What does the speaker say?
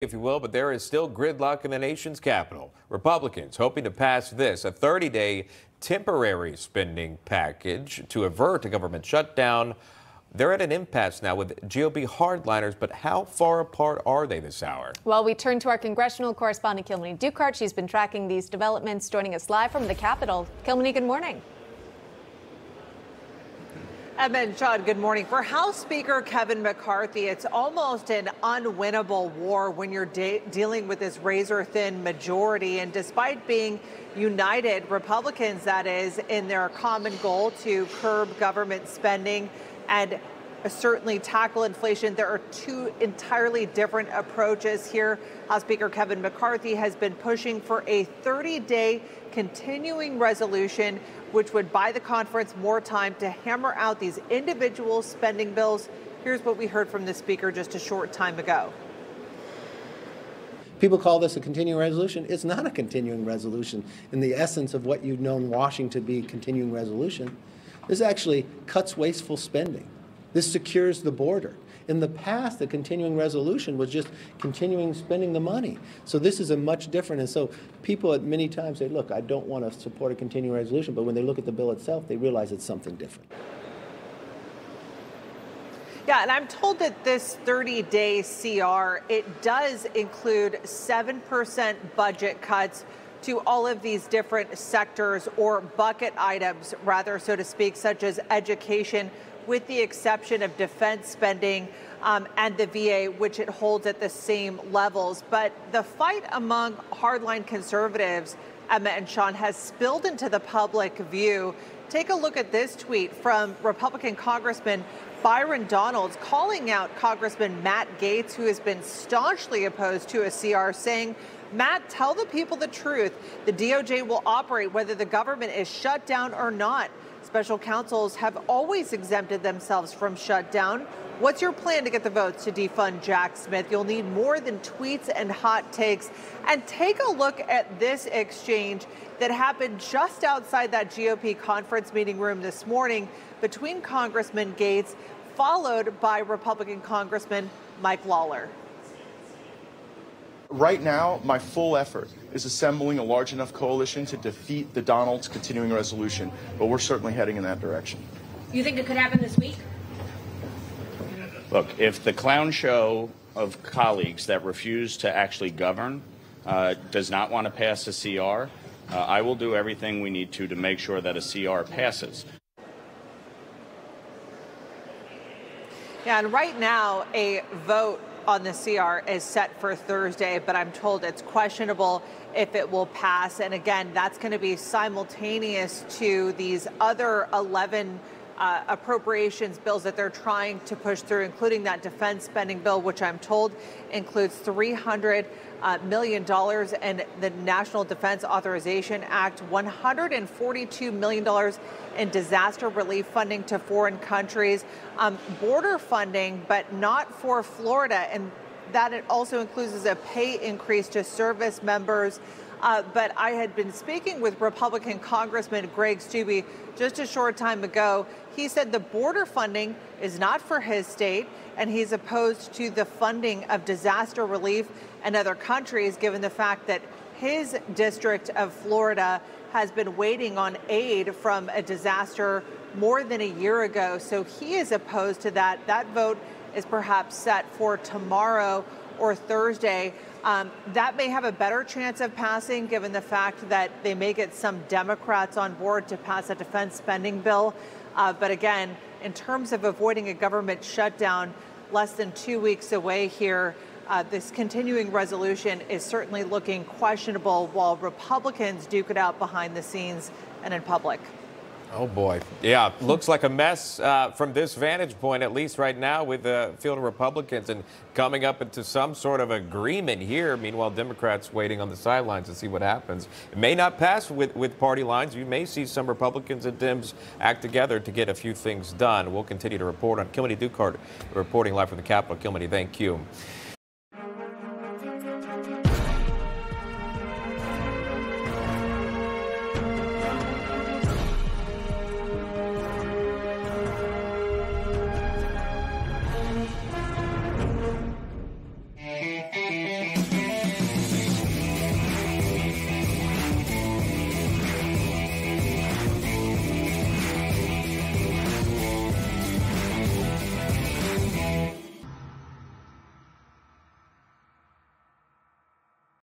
if you will, but there is still gridlock in the nation's capital. Republicans hoping to pass this, a 30-day temporary spending package to avert a government shutdown. They're at an impasse now with GOP hardliners, but how far apart are they this hour? Well, we turn to our congressional correspondent, Kilmeny Duchardt. She's been tracking these developments, joining us live from the Capitol. Kilmeny, good morning. Emma and Sean, good morning. For House Speaker Kevin McCarthy, it's almost an unwinnable war when you're dealing with this razor-thin majority. And despite being united, Republicans, that is, in their common goal to curb government spending and certainly tackle inflation, there are two entirely different approaches here. House Speaker Kevin McCarthy has been pushing for a 30-day continuing resolution, which would buy the conference more time to hammer out these individual spending bills. Here's what we heard from the speaker just a short time ago. People call this a continuing resolution. It's not a continuing resolution in the essence of what you've known Washington to be continuing resolution. This actually cuts wasteful spending. This secures the border. In the past, the continuing resolution was just continuing spending the money. So this is a much different. And so people at many times say, look, I don't want to support a continuing resolution. But when they look at the bill itself, they realize it's something different. Yeah, and I'm told that this 30-day CR, it does include 7% budget cuts to all of these different sectors or bucket items, rather, so to speak, such as education, with the exception of defense spending and the VA, which it holds at the same levels. But the fight among hardline conservatives, Emma and Sean, has spilled into the public view. Take a look at this tweet from Republican Congressman Byron Donalds calling out Congressman Matt Gaetz, who has been staunchly opposed to a CR, saying, Matt, tell the people the truth. The DOJ will operate whether the government is shut down or not. Special counsels have always exempted themselves from shutdown. What's your plan to get the votes to defund Jack Smith? You'll need more than tweets and hot takes. And take a look at this exchange that happened just outside that GOP conference meeting room this morning between Congressman Gaetz, followed by Republican Congressman Mike Lawler. Right now, my full effort is assembling a large enough coalition to defeat the Donalds continuing resolution, but we're certainly heading in that direction. You think it could happen this week? Look, if the clown show of colleagues that refuse to actually govern does not want to pass a CR, I will do everything we need to make sure that a CR passes. Yeah, and right now, a vote on the CR is set for Thursday, but I'm told it's questionable if it will pass. And again, that's going to be simultaneous to these other 11 appropriations bills that they're trying to push through, including that defense spending bill, which I'm told includes $300 million, and the National Defense Authorization Act, $142 million in disaster relief funding to foreign countries, border funding, but not for Florida. And that it also includes a pay increase to service members. But I had been speaking with Republican Congressman Greg Steube just a short time ago. He said the border funding is not for his state, and he's opposed to the funding of disaster relief and other countries, given the fact that his district of Florida has been waiting on aid from a disaster more than a year ago. So he is opposed to that. That vote is perhaps set for tomorrow or Thursday. That may have a better chance of passing, given the fact that they may get some Democrats on board to pass a defense spending bill. But again, in terms of avoiding a government shutdown less than 2 weeks away here, this continuing resolution is certainly looking questionable, while Republicans duke it out behind the scenes and in public. Oh, boy. Yeah, looks like a mess from this vantage point, at least right now, with the field of Republicans and coming up into some sort of agreement here. Meanwhile, Democrats waiting on the sidelines to see what happens. It may not pass with party lines. You may see some Republicans and Dems act together to get a few things done. We'll continue to report on. Kilmeny Duchardt reporting live from the Capitol. Kilmeny, thank you.